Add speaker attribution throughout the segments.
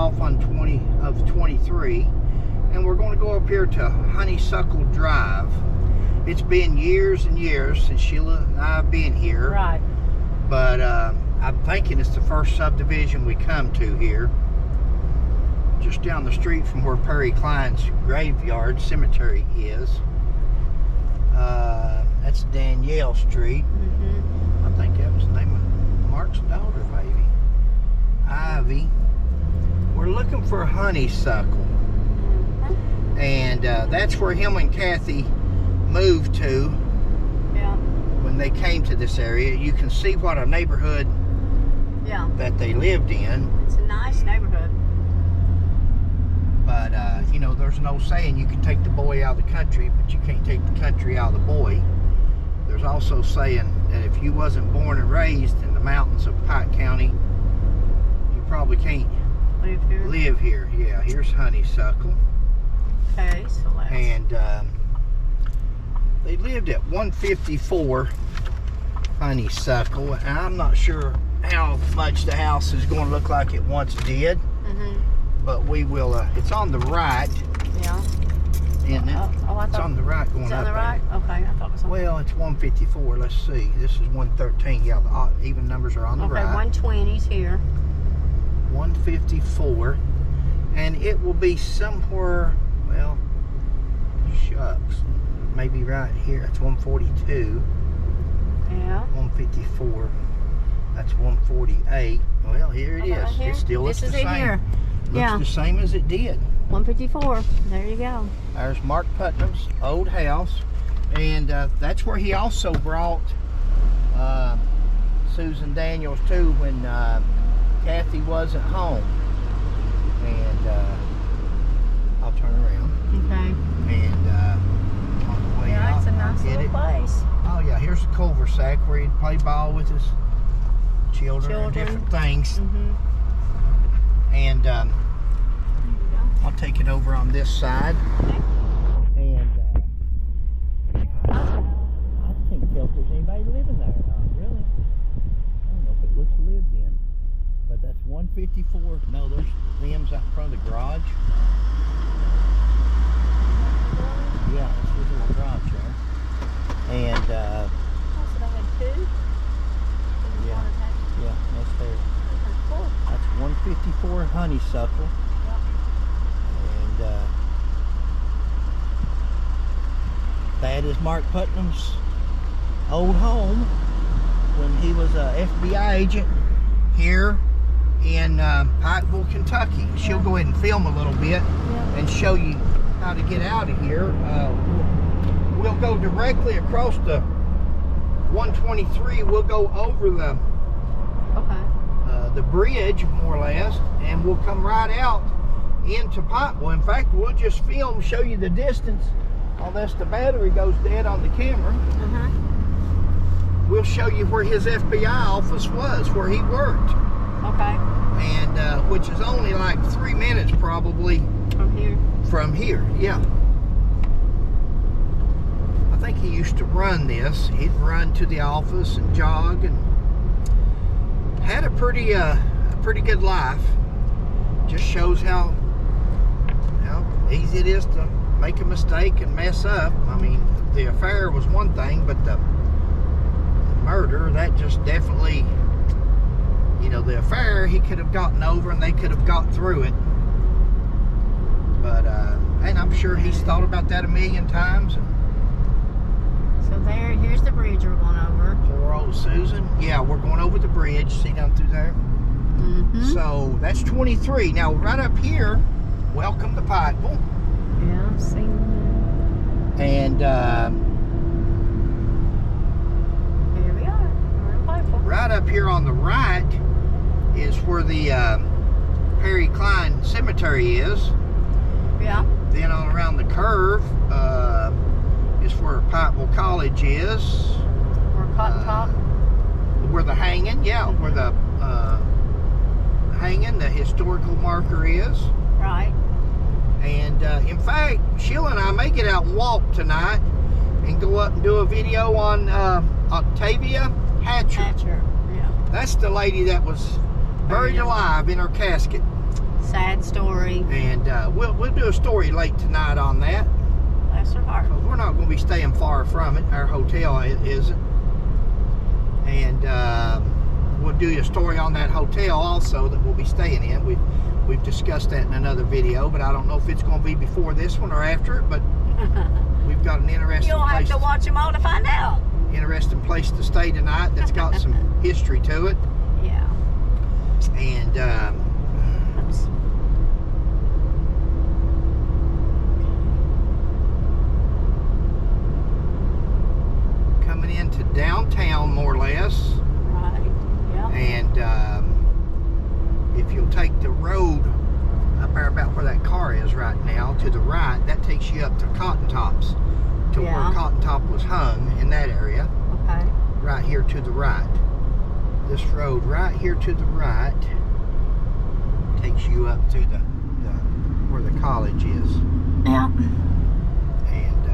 Speaker 1: off on 23, and we're going to go up here to Honeysuckle Drive. It's been years and years since Sheila and I have been here.
Speaker 2: Right.
Speaker 1: But I'm thinking it's the first subdivision we come to here. Just down the street from where Perry Klein's graveyard cemetery is. That's Danielle Street. I think that was the name of Mark's daughter, maybe. Ivy. We're looking for Honeysuckle. And that's where him and Kathy moved to when they came to this area. You can see what a neighborhood that they lived in.
Speaker 2: It's a nice neighborhood.
Speaker 1: But, you know, there's no saying you can take the boy out of the country, but you can't take the country out of the boy. There's also saying that if you wasn't born and raised in the mountains of Pike County, you probably can't live here. Yeah, here's Honeysuckle.
Speaker 2: Okay, so let's...
Speaker 1: And they lived at 154 Honeysuckle. And I'm not sure how much the house is going to look like it once did. But we will, it's on the right.
Speaker 2: Yeah.
Speaker 1: Isn't it?
Speaker 2: It's
Speaker 1: on the right going up.
Speaker 2: It's on the right? Okay, I thought it was on.
Speaker 1: Well, it's 154. Let's see. This is 113. Yeah, the odd, even numbers are on the right.
Speaker 2: Okay, 120's here.
Speaker 1: 154. And it will be somewhere, well, shucks. Maybe right here. That's 142.
Speaker 2: Yeah.
Speaker 1: 154. That's 148. Well, here it is.
Speaker 2: Here?
Speaker 1: It still looks the same.
Speaker 2: This is it here.
Speaker 1: Looks the same as it did.
Speaker 2: 154. There you go.
Speaker 1: There's Mark Putnam's old house. And that's where he also brought Susan Daniels to when Kathy wasn't home. And I'll turn around.
Speaker 2: Okay.
Speaker 1: And on the way out,
Speaker 2: it's a nice little place.
Speaker 1: Oh yeah, here's the cul-de-sac where he'd play ball with his children. And different things. And I'll take it over on this side. And I can't tell if there's anybody living there or not, really. I don't know if it looks lived in. But that's 154. No, there's limbs out in front of the garage. Yeah, that's his little garage there. And
Speaker 2: So they had two?
Speaker 1: yeah, that's there.
Speaker 2: Cool.
Speaker 1: That's 154 Honeysuckle. And that is Mark Putnam's old home when he was a FBI agent here in Pikeville, Kentucky. She'll go ahead and film a little bit and show you how to get out of here. We'll go directly across the 123. We'll go over the bridge, more or less, and we'll come right out into Pikeville. In fact, we'll just film, show you the distance, unless the battery goes dead on the camera. We'll show you where his FBI office was, where he worked.
Speaker 2: Okay.
Speaker 1: And which is only like 3 minutes probably from here. Yeah. I think he used to run this. He'd run to the office and jog, and had a pretty good life. Just shows how easy it is to make a mistake and mess up. I mean, the affair was one thing, but the murder, that just definitely, you know, the affair he could have gotten over and they could have got through it. But and I'm sure he's thought about that a million times.
Speaker 2: So here's the bridge we're going over.
Speaker 1: Poor old Susan. Yeah, we're going over the bridge. See down through there? So that's 23. Now right up here, welcome to Pikeville.
Speaker 2: Yeah, I've seen that.
Speaker 1: And
Speaker 2: here we are. We're in Pikeville.
Speaker 1: Right up here on the right is where the Perry Klein Cemetery is.
Speaker 2: Yeah.
Speaker 1: Then on around the curve is where Pikeville College is.
Speaker 2: Or Cotton Top.
Speaker 1: Where the hanging, where the hanging, the historical marker is.
Speaker 2: Right.
Speaker 1: And in fact, Sheila and I may get out and walk tonight and go up and do a video on Octavia Hatcher.
Speaker 2: Yeah.
Speaker 1: That's the lady that was buried alive in her casket.
Speaker 2: Sad story.
Speaker 1: And we'll do a story late tonight on that.
Speaker 2: Bless her heart.
Speaker 1: We're not going to be staying far from it. Our hotel isn't. And we'll do a story on that hotel also that we'll be staying in. We've discussed that in another video, but I don't know if it's going to be before this one or after it. But we've got an interesting
Speaker 2: You'll have to watch them all to find out.
Speaker 1: Interesting place to stay tonight that's got some history to it.
Speaker 2: Yeah.
Speaker 1: And
Speaker 2: Oops.
Speaker 1: coming into downtown more or less.
Speaker 2: Right. Yeah.
Speaker 1: And if you'll take the road up there about where that car is right now to the right, that takes you up to Cotton Tops, to where Cotton Top was hung in that area.
Speaker 2: Okay.
Speaker 1: Right here to the right. This road right here to the right takes you up to the where the college is.
Speaker 2: Yeah.
Speaker 1: And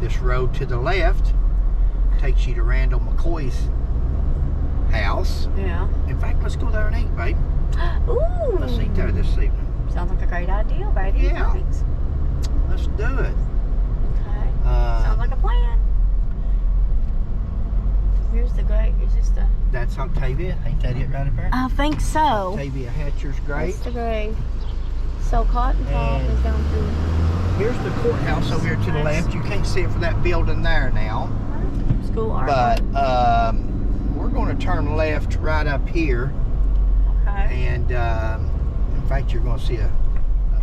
Speaker 1: this road to the left takes you to Randall McCoy's house.
Speaker 2: Yeah.
Speaker 1: In fact, let's go there and eat, babe.
Speaker 2: Ooh.
Speaker 1: Let's eat there this evening.
Speaker 2: Sounds like a great idea, baby.
Speaker 1: Yeah.
Speaker 2: Thanks.
Speaker 1: Let's do it.
Speaker 2: Okay. Sounds like a plan. Here's the grate. Is this the...
Speaker 1: That's Octavia. Ain't that it right up there?
Speaker 2: I think so.
Speaker 1: Octavia Hatcher's grave.
Speaker 2: That's the grave. So Cotton Top
Speaker 1: And
Speaker 2: is down through...
Speaker 1: Here's the courthouse over here to the left. You can't see it for that building there now.
Speaker 2: School art.
Speaker 1: But we're going to turn left right up here.
Speaker 2: Okay.
Speaker 1: And in fact, you're going to see a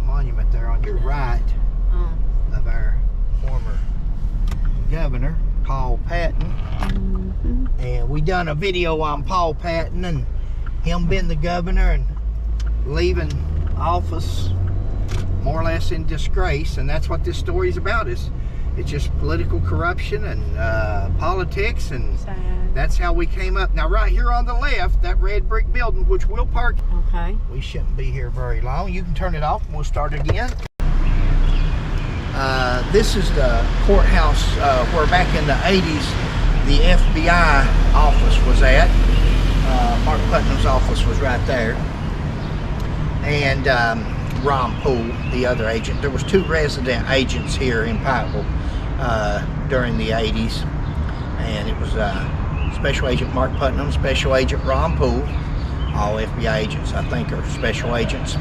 Speaker 1: monument there on your right of our former governor, Paul Patton. And we done a video on Paul Patton and him being the governor and leaving office more or less in disgrace. And that's what this story is about. It's just political corruption and politics, and
Speaker 2: Sad.
Speaker 1: that's how we came up. Now right here on the left, that red brick building, which we'll park.
Speaker 2: Okay.
Speaker 1: We shouldn't be here very long. You can turn it off and we'll start again. This is the courthouse where back in the 80s the FBI office was at. Mark Putnam's office was right there. And Ron Poole, the other agent. There was 2 resident agents here in Pikeville during the 80s. And it was Special Agent Mark Putnam, Special Agent Ron Poole. All FBI agents, I think, are special agents.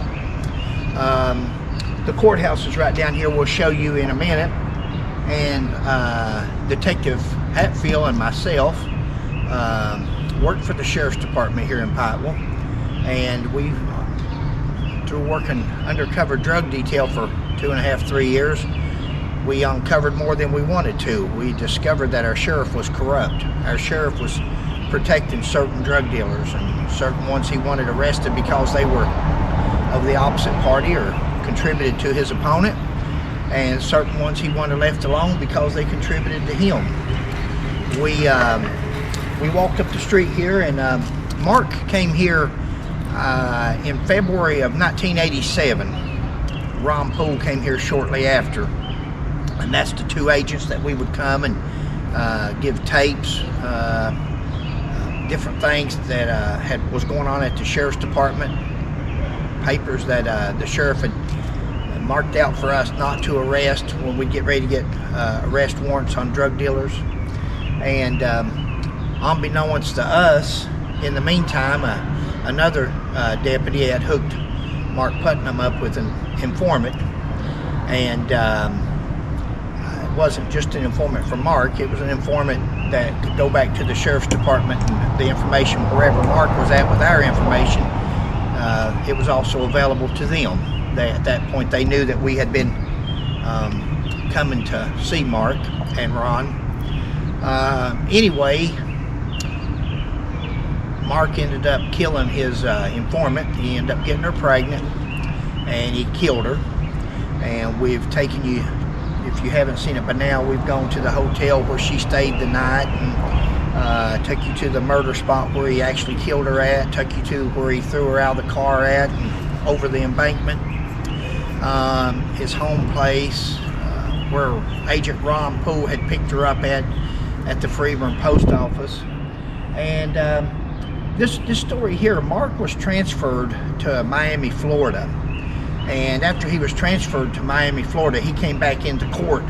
Speaker 1: The courthouse is right down here. We'll show you in a minute. And Detective Hatfield and myself worked for the Sheriff's Department here in Pikeville. And we, through working undercover drug detail for 2.5, 3 years, we uncovered more than we wanted to. We discovered that our sheriff was corrupt. Our sheriff was protecting certain drug dealers, and certain ones he wanted arrested because they were of the opposite party or contributed to his opponent, and certain ones he wanted left alone because they contributed to him. We walked up the street here, and Mark came here in February of 1987. Ron Poole came here shortly after, and that's the 2 agents that we would come and give tapes, different things that was going on at the Sheriff's Department, papers that the sheriff had marked out for us not to arrest when we get ready to get arrest warrants on drug dealers. And unbeknownst to us, in the meantime, another deputy had hooked Mark Putnam up with an informant. And it wasn't just an informant for Mark, it was an informant that could go back to the Sheriff's Department, and the information wherever Mark was at with our information, it was also available to them. At that point they knew that we had been coming to see Mark and Ron. Anyway, Mark ended up killing his informant. He ended up getting her pregnant, and he killed her. And we've taken you, if you haven't seen it by now, we've gone to the hotel where she stayed the night, and took you to the murder spot where he actually killed her at, took you to where he threw her out of the car at, and over the embankment. His home place, where Agent Ron Poole had picked her up at the Freeburn Post Office. And this story here, Mark was transferred to Miami, Florida. And after he was transferred to Miami, Florida, he came back into court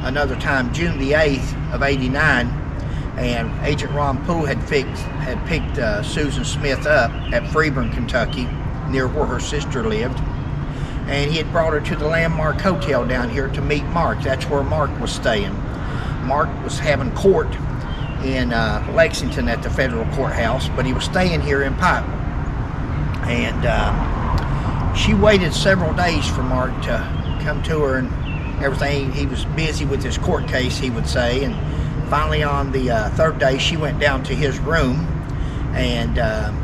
Speaker 1: another time, June the 8th of '89. And Agent Ron Poole had picked Susan Smith up at Freeburn, Kentucky, near where her sister lived. And he had brought her to the Landmark Hotel down here to meet Mark. That's where Mark was staying. Mark was having court in Lexington at the federal courthouse, but he was staying here in Pikeville. And she waited several days for Mark to come to her and everything. He was busy with his court case, he would say. And finally, on the third day, she went down to his room, and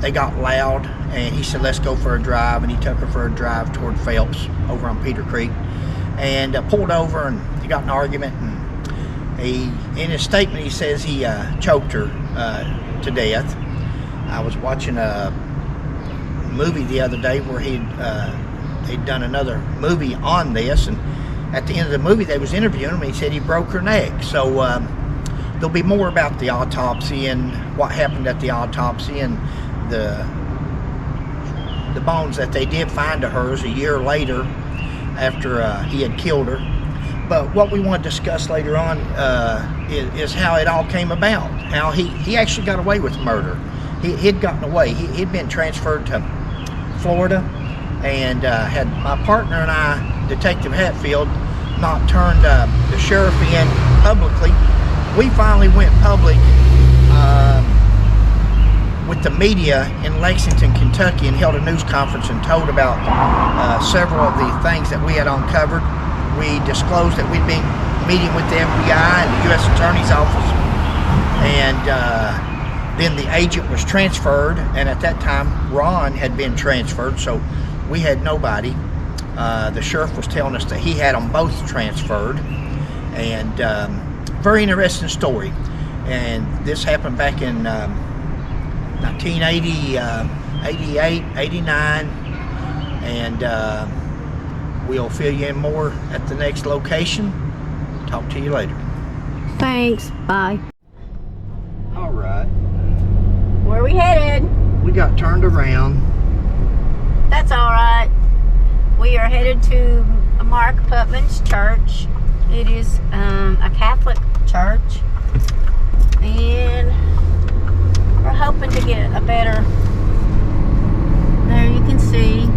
Speaker 1: they got loud, and he said, let's go for a drive. And he took her for a drive toward Phelps over on Peter Creek, and pulled over, and they got in an argument. And in his statement, he says he choked her to death. I was watching a movie the other day where he'd done another movie on this, and at the end of the movie, they was interviewing him, and he said he broke her neck. So there'll be more about the autopsy and what happened at the autopsy and the bones that they did find of hers a year later after he had killed her. But what we want to discuss later on is how it all came about, how he actually got away with murder. He'd gotten away. He'd been transferred to Florida, and had my partner and I, Detective Hatfield, not turned the sheriff in publicly. We finally went public with the media in Lexington, Kentucky, and held a news conference and told about several of the things that we had uncovered. We disclosed that we'd been meeting with the FBI and the U.S. Attorney's Office, and then the agent was transferred, and at that time Ron had been transferred, so we had nobody. The sheriff was telling us that he had them both transferred, and very interesting story. And this happened back in 1980, 88, 89, and we'll fill you in more at the next location. Talk to you later.
Speaker 2: Thanks. Bye.
Speaker 1: All right.
Speaker 2: Where are we headed?
Speaker 1: We got turned around.
Speaker 2: That's all right. We are headed to Mark Putnam's church. It is a Catholic church, and we're hoping to get a better. There you can see.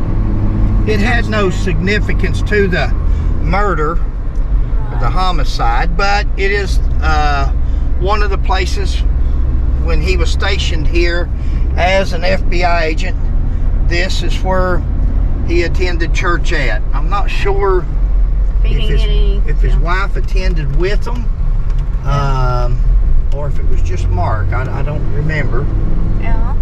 Speaker 1: It had no significance to the murder or the homicide, but it is one of the places when he was stationed here as an FBI agent. This is where he attended church at. I'm not sure if his wife attended with him, or if it was just Mark. I don't remember.
Speaker 2: Yeah.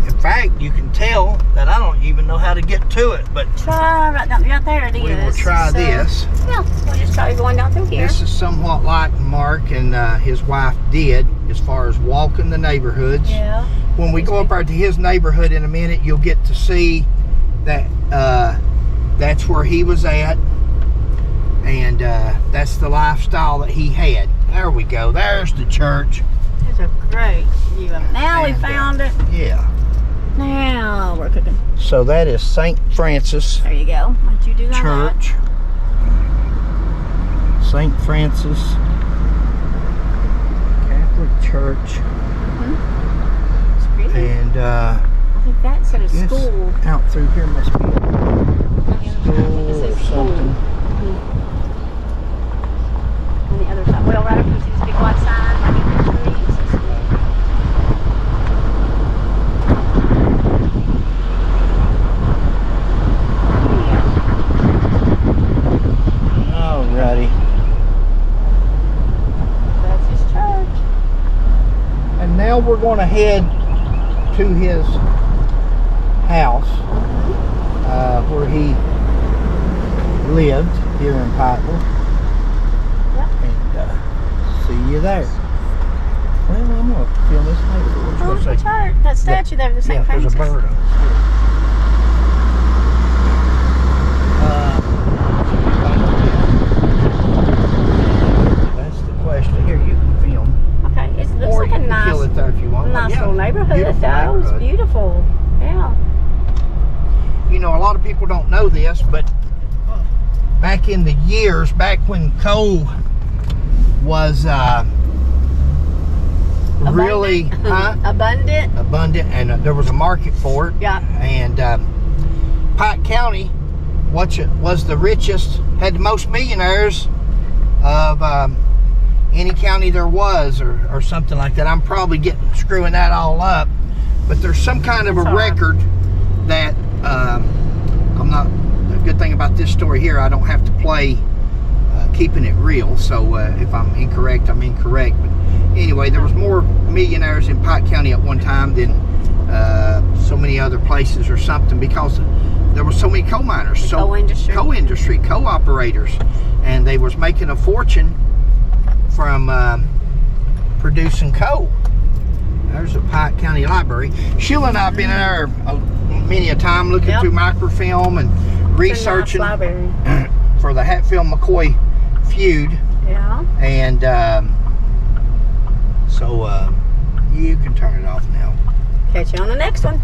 Speaker 1: In fact, you can tell that I don't even know how to get to it, but
Speaker 2: try right there it is.
Speaker 1: We will try this.
Speaker 2: Yeah, we'll just try going down through here.
Speaker 1: This is somewhat like Mark and his wife did as far as walking the neighborhoods.
Speaker 2: Yeah.
Speaker 1: When we go up there to his neighborhood in a minute, you'll get to see that that's where he was at, and that's the lifestyle that he had. There we go. There's the church.
Speaker 2: There's a great view of it. Now we found it.
Speaker 1: Yeah.
Speaker 2: Now we're cooking.
Speaker 1: So that is St. Francis.
Speaker 2: There you go. Why'd you do that?
Speaker 1: Church. St. Francis Catholic Church.
Speaker 2: Mm-hmm. It's pretty.
Speaker 1: And
Speaker 2: I think that's at a school.
Speaker 1: Out through here must be a school
Speaker 2: It
Speaker 1: or
Speaker 2: says
Speaker 1: something.
Speaker 2: Mm-hmm. On the other side. Well, right up here, see this big white sign right in the tree. It says school.
Speaker 1: Alrighty.
Speaker 2: That's his church.
Speaker 1: And now we're going to head to his house where he lived here in Pikeville.
Speaker 2: Yep.
Speaker 1: And see you there. Well, I'm going to film this later.
Speaker 2: Oh, the church. That statue there, the St. Francis.
Speaker 1: There's a bird on it. That's the question. Here, you can film.
Speaker 2: Okay, it looks
Speaker 1: Or
Speaker 2: like
Speaker 1: you
Speaker 2: a
Speaker 1: can
Speaker 2: nice,
Speaker 1: kill it there if you want.
Speaker 2: nice
Speaker 1: Yeah,
Speaker 2: little
Speaker 1: beautiful
Speaker 2: though. It's
Speaker 1: neighborhood.
Speaker 2: beautiful. Yeah.
Speaker 1: You know, a lot of people don't know this, but back in the years, back when coal was really abundant, and there was a market for it.
Speaker 2: Yeah.
Speaker 1: And Pike County, which was the richest, had the most millionaires of any county there was, or something like that. I'm probably screwing that all up, but there's some kind of a record that I'm not. The good thing about this story here, I don't have to play keeping it real. So if I'm incorrect, I'm incorrect. But anyway, there was more millionaires in Pike County at one time than so many other places or something, because there were so many coal miners, co-industry, co-operators, and they was making a fortune from producing coal. There's a Pike County Library. Sheila and I have been in there many a time looking through microfilm and researching for the Hatfield McCoy feud.
Speaker 2: Yeah.
Speaker 1: And so you can turn it off now.
Speaker 2: Catch you on the next one.